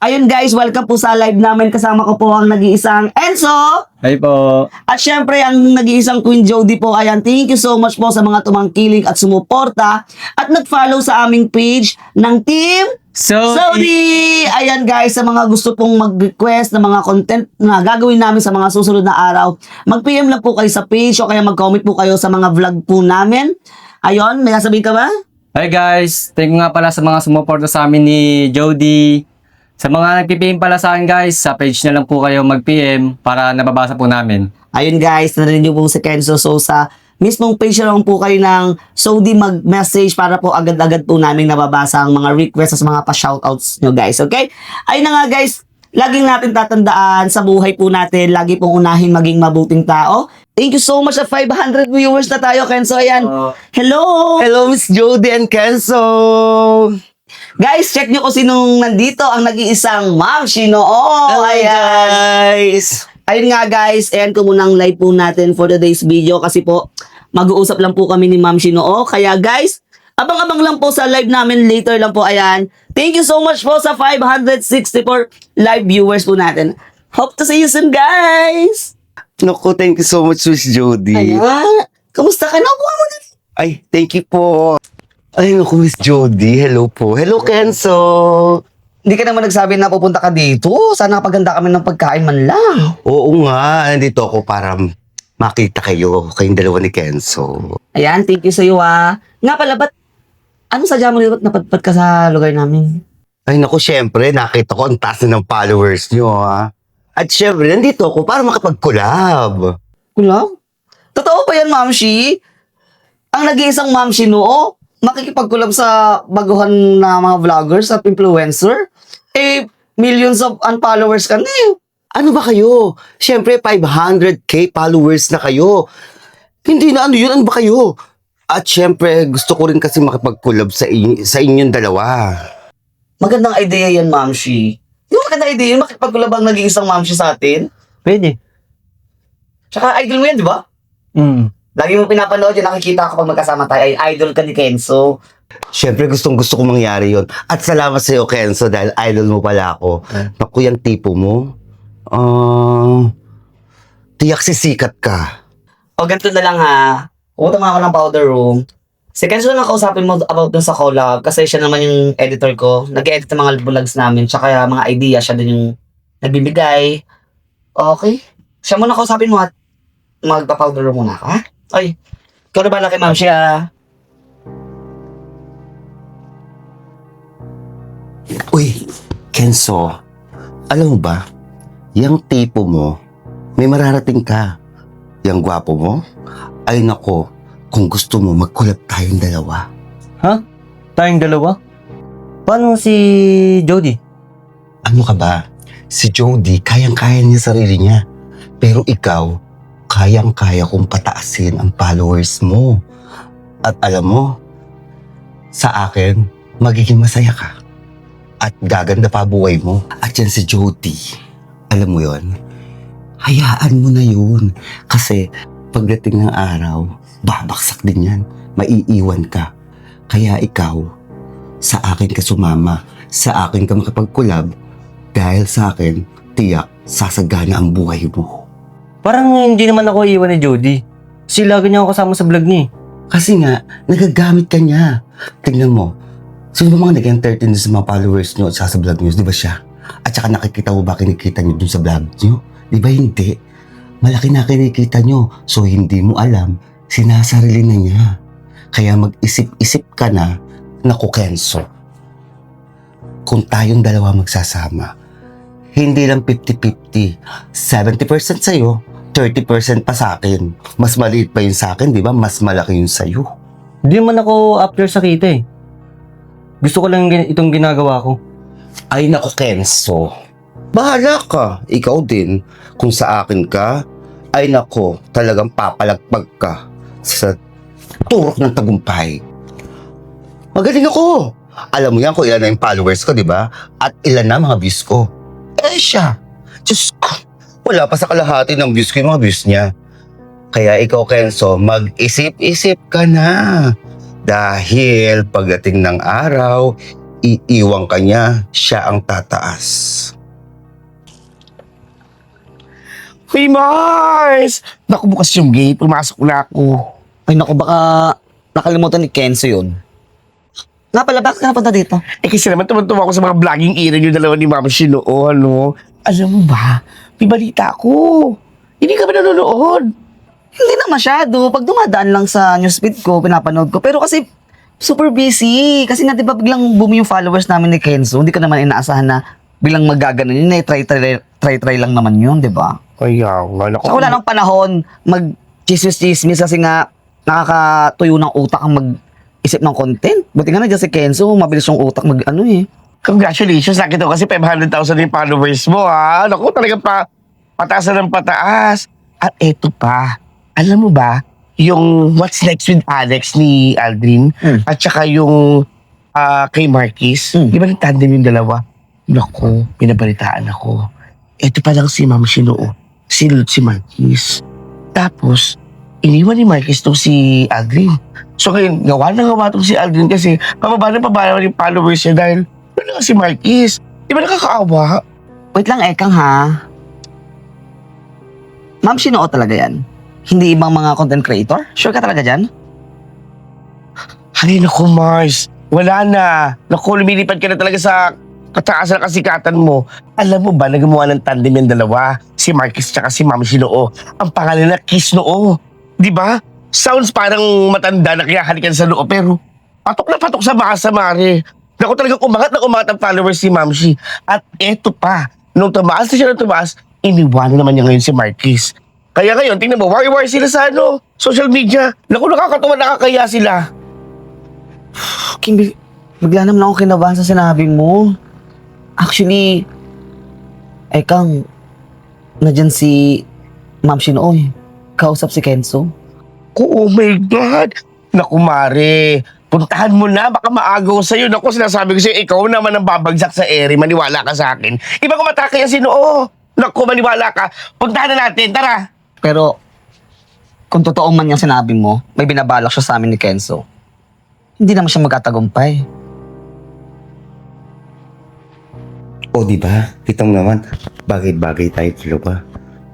Ayun guys, welcome po sa live namin. Kasama ko po ang nag-iisang Enzo. Hi po. At syempre, ang nag-iisang Queen Jody po. Ayan, thank you so much po sa mga tumangkilik at sumuporta at nag-follow sa aming page ng Team Saudi. Ayan guys, sa mga gusto pong mag-request ng mga content na gagawin namin sa mga susunod na araw, mag-PM lang po kayo sa page o kaya mag-comment po kayo sa mga vlog po namin. Ayun, may sasabihin ka ba? Hi guys, thank you nga pala sa mga sumuporta sa amin ni Jody. Sa mga nag-PM pala sa akin guys, sa page na lang po kayo mag-PM para nababasa po namin. Ayun guys, narinig niyo po si Kenzo. So sa mismong page na lang po kayo ng Saudi mag-message para po agad-agad po namin nababasa ang mga requests sa mga pa-shoutouts nyo guys. Okay? Ayun na nga guys, laging natin tatandaan sa buhay po natin, lagi pong unahin maging mabuting tao. Thank you so much sa 500 viewers na tayo, Kenzo. Ayan. Hello! Hello, Miss Jody and Kenzo! Guys, check nyo kung sinong nandito ang nag-iisang Ma'am Shinoo. Hello, Ayan. guys! Ayun nga guys, ayan ko munang live po natin for today's video kasi po mag-uusap lang po kami ni Ma'am Shinoo. Kaya guys, abang-abang lang po sa live namin later lang po. Ayan. Thank you so much po sa 564 live viewers po natin. Hope to see you soon guys! Naku, thank you so much, Miss Jody. Ayan. Kamusta ka na? Buha mo na. Ay, thank you po. Ay, naku, Miss Jody. Hello po. Hello, Kenzo. Hindi ka naman nagsabi na pupunta ka dito. Sana paganda kami ng pagkain man lang. Oo nga, nandito ako para makita kayo, kayong dalawa ni Kenzo. Ayan, thank you sa iyo Nga pala, ba't ano sadya mo nito napadpad ka sa lugar namin? Ay, naku, syempre, nakita ko ang taas na ng followers nyo, ha? At syempre, nandito ako para makapag-collab. Kulab? Totoo ba yan, Ma'am Shi? Ang nag-iisang Ma'am Shi noo, makikipagkulab sa baguhan na mga vloggers at influencer? Eh, millions of unfollowers ka na eh. Ano ba kayo? Syempre, 500k followers na kayo. Hindi na ano yun, ano ba kayo? At syempre, gusto ko rin kasi makipag-collab sa inyong dalawa. Magandang idea yan, Ma'am Shi. Yung magandang idea yun, makikipagkulab ang nag-iisang Ma'am Shi sa atin. Pwede. Tsaka idol mo yan, di ba? Lagi mo pinapanood yun, nakikita kapag magkasama tayo, ay idol ka ni Kenzo. Syempre, gustong-gusto kong mangyari yon. At salamat sa iyo, Kenzo, dahil idol mo pala ako. Naku, yung tipo mo, tiyak sisikat ka. O, ganito na lang ha. Pumunta mga ako ng powder room. Si Kenzo na kausapin mo about dun sa collab kasi siya naman yung editor ko. Nag-edit ng mga vlogs namin tsaka mga idea siya din yung nagbibigay. Okay. Siya muna kausapin mo at magpa-powder room muna ka, ha? Ay, ikaw na bala kay Ma'am siya. Uy, Kenzo, alam mo ba, yung tipo mo, may mararating ka. Yung gwapo mo, ay nako, kung gusto mo, mag-collab tayong dalawa. Ha? Tayong dalawa? Paano si Jody? Ano ka ba? Si Jody, kayang-kaya niya sarili niya. Pero ikaw, kayang-kaya kong pataasin ang followers mo. At alam mo, sa akin, magiging masaya ka. At gaganda pa buhay mo. At yan si Jody, alam mo yon, hayaan mo na yun. Kasi pagdating ng araw, babaksak din yan. Maiiwan ka. Kaya ikaw, sa akin ka sumama. Sa akin ka makapag-collab. Dahil sa akin, tiyak, sasagana ang buhay mo. Parang hindi naman ako iwan ni Jody. Kasi lagi niya ako kasama sa vlog niya. Kasi nga, nagagamit ka niya. Tingnan mo, sino ba mga nag-entertain sa mga followers niyo at sa vlog niyo? Di ba siya? At saka nakikita mo ba kinikita niyo dun sa vlog niyo? Di ba hindi? Malaki na kinikita niyo. So hindi mo alam, sinasarili na niya. Kaya mag-isip-isip ka na, naku Kenzo. Kung tayong dalawa magsasama, hindi lang 50-50. 70% sa'yo, 30% pa sa akin. Mas maliit pa yun sa akin, di ba? Mas malaki yun sa'yo. Hindi naman ako after sa kita eh. Gusto ko lang itong ginagawa ko. Ay naku, Kenzo. Bahala ka. Ikaw din. Kung sa akin ka, ay naku, talagang papalagpag ka sa turok ng tagumpay. Magaling ako. Alam mo yan kung ilan na yung followers ko, di ba? At ilan na mga views ko. Eh siya. Diyos ko. Wala pa sa kalahati ng views ko yung mga views niya. Kaya ikaw, Kenzo, mag-isip-isip ka na. Dahil pagdating ng araw, iiwang ka niya, siya ang tataas. Hey, Mars! Naku, bukas yung gate. Pumasok na ako. Ay naku, baka nakalimutan ni Kenzo yun. Nga pala, bakit ka napunta dito? Eh, kasi naman tumantuwa ako sa mga vlogging era yung dalawa ni Mama Shino, ano? Alam mo ba, may balita ako. Hindi ka ba nanonood? Hindi na masyado. Pag dumadaan lang sa newsfeed ko, pinapanood ko. Pero kasi, super busy. Kasi nga, di ba, biglang boom yung followers namin ni Kenzo. Hindi ko naman inaasahan na biglang magaganon yun. Try lang naman yun, di ba? Kaya nga, naku. Saka wala nang panahon mag-chismis-chismis kasi nga nakakatuyo ng utak ang mag-isip ng content. Buti nga na dyan si Kenzo, mabilis yung utak mag-ano eh. Congratulations, nakita ko kasi 500,000 yung followers mo, ha? Naku, talaga pataas na ng pataas. At eto pa, alam mo ba, yung What's Next with Alex ni Aldrin, at saka yung kay Marquis, di ba nag-tandem yung dalawa? Naku, pinabalitaan ako. Eto pa lang si Ma'am Shinoo, sinulot si Marquis. Tapos, iniwan ni Marquis to si Aldrin. So ngayon, gawa to si Aldrin kasi pababa yung followers niya dahil ano nga si Marquis. Di ba nakakaawa? Wait lang, Ekang ha. Ma'am, Shinoo talaga yan? Hindi ibang mga content creator? Sure ka talaga dyan? Ay, naku, Mars. Wala na. Naku, lumilipad ka na talaga sa kataasan ng kasikatan mo. Alam mo ba na gumawa ng tandem yung dalawa? Si Marquis tsaka si Ma'am Shinoo. Ang pangalan na Kiss Noo. Di ba? Sounds parang matanda na kaya halikan sa noo pero patok na patok sa masa, Mare. Naku, talagang umangat ang followers si Ma'am Shi. At eto pa, nung tumaas na siya ng tumaas, iniwanan naman niya ngayon si Marquis. Kaya ngayon, tingnan mo, wari-wari sila sa social media. Naku, nakakatawa, nakakaya sila. Kim, bigla naman ako kinabahan sa sinabi mo. Actually, Ekang, nadyan si Ma'am Shinoo eh. Kausap si Kenzo. Oh my God! Naku, Mare, puntahan mo na, baka maagaw sa'yo. Naku, sinasabi ko sa'yo, ikaw naman ang babagsak sa ere, maniwala ka sa akin. Iba ko matake yan si Noo. Naku, maniwala ka. Puntahan na natin, tara! Pero, kung totoo man yung sinabi mo, may binabalak siya sa amin ni Kenzo. Hindi naman siya magkatagumpay. O di ba? Kita mo naman, bagay-bagay tayo dalawa.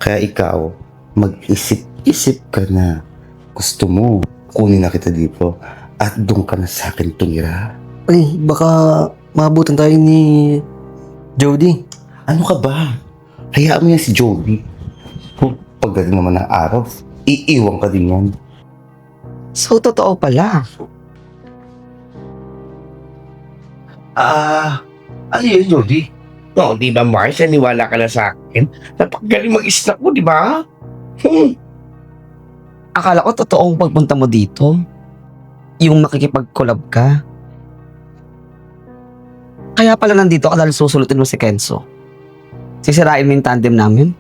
Kaya ikaw, mag-isip-isip ka na. Gusto mo, kunin na kita dito at doon ka na sa akin tumira. Ay, baka maabutan tayo ni Jody. Ano ka ba? Hayaan mo yan si Jody. Pagdating naman ng araw, iiwan ka din yan. So, totoo pala. Ano yun, Jody? No, di ba, Mars? Naniwala ka na sa akin? Napakagaling mag-isnak mo, di ba? Akala ko totoong pagpunta mo dito. Yung makikipag-collab ka. Kaya pala nandito ka dahil susulutin mo si Kenzo. Sisirain mo yung tandem namin.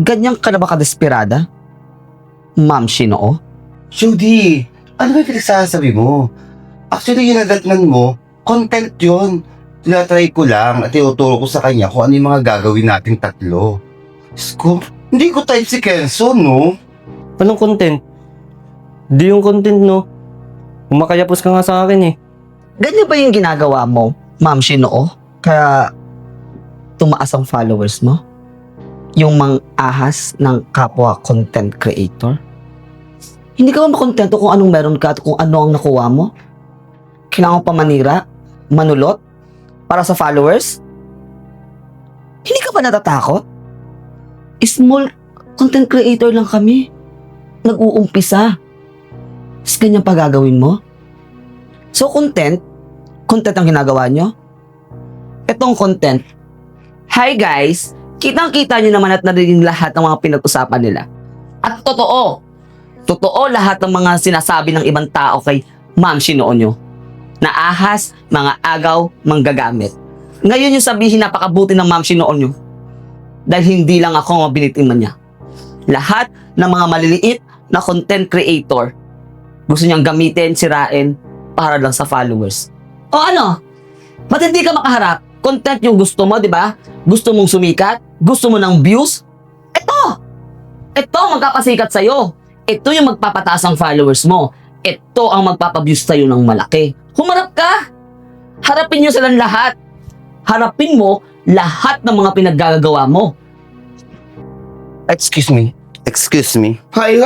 Ganyan ka na ba kadesperada? Ma'am Shinoo? Jody, ano ba yung pinagsasabi mo? Actually, yung nadatnan mo, content yun. Tinatry ko lang at tinuturo ko sa kanya kung ano yung mga gagawin nating tatlo. Diyos ko, hindi ko type si Kenzo, no? Anong content? Di yung content, no? Umakayapos ka nga sa akin eh. Ganyan ba yung ginagawa mo, Ma'am Shinoo? Kaya tumaas ang followers mo? Yung mang-ahas ng kapwa content creator? Hindi ka ba makontento kung anong meron ka at kung ano ang nakuha mo? Kailangan pa manira? Manulot? Para sa followers? Hindi ka ba natatakot? Small content creator lang kami. Nag-uumpisa. Tapos ganyan pa gagawin mo? So content ang ginagawa nyo? Etong content, hi guys, kitang-kita nyo naman at narinig lahat ng mga pinag-usapan nila. At totoo lahat ng mga sinasabi ng ibang tao kay Ma'am Shinoo nyo. Na ahas, mga agaw, manggagamit. Ngayon yung sabihin napakabuti ng Ma'am Shinoo nyo. Dahil hindi lang ako ang binitiman niya. Lahat ng mga maliliit na content creator gusto niyang gamitin, sirain para lang sa followers. O ano? Ba't hindi ka makaharap? Content yung gusto mo, di ba? Gusto mong sumikat? Gusto mo ng views? Ito ang magkapasikat sa'yo. Ito yung magpapataas ang followers mo. Ito ang magpapaviews sa'yo ng malaki. Humarap ka! Harapin niyo silang lahat. Harapin mo lahat ng mga pinaggagawa mo. Excuse me. Excuse me. Hay!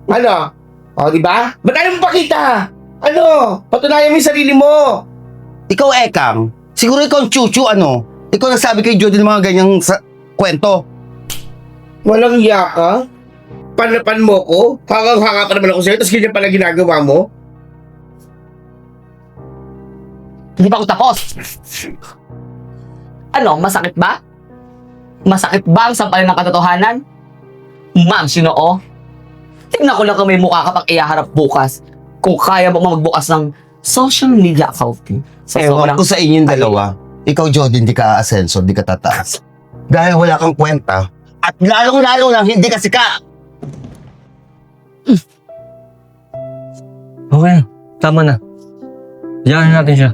Ano? O, di ba? Ba't ayaw mo pakita? Ano? Patunayan mo yung sarili mo. Ikaw, Ekang. Siguro ikaw ang chuchu, ano? Ikaw nagsabi kay Jody ng mga ganyang kwento. Walang iya ka? Panapan mo ko? Hanga-hanga pa naman ako sa'yo, tapos ganyan pala ginagawa mo? Hindi pa ako tapos. Ano, masakit ba? Masakit ba ang sampalin ng katotohanan? Ma'am, Sinoo? Tingnan ko lang kung may mukha ka pang iyaharap bukas. Kung kaya mo magbukas ng social media account mo. Sa Ewan sobrang... ko sa inyong dalawa. Ikaw, Jody, hindi ka aasenso, hindi ka tataas. Dahil wala kang kwenta. At lalong-lalo lang, hindi ka sikat. Okay na. Tama na. Diyan natin siya.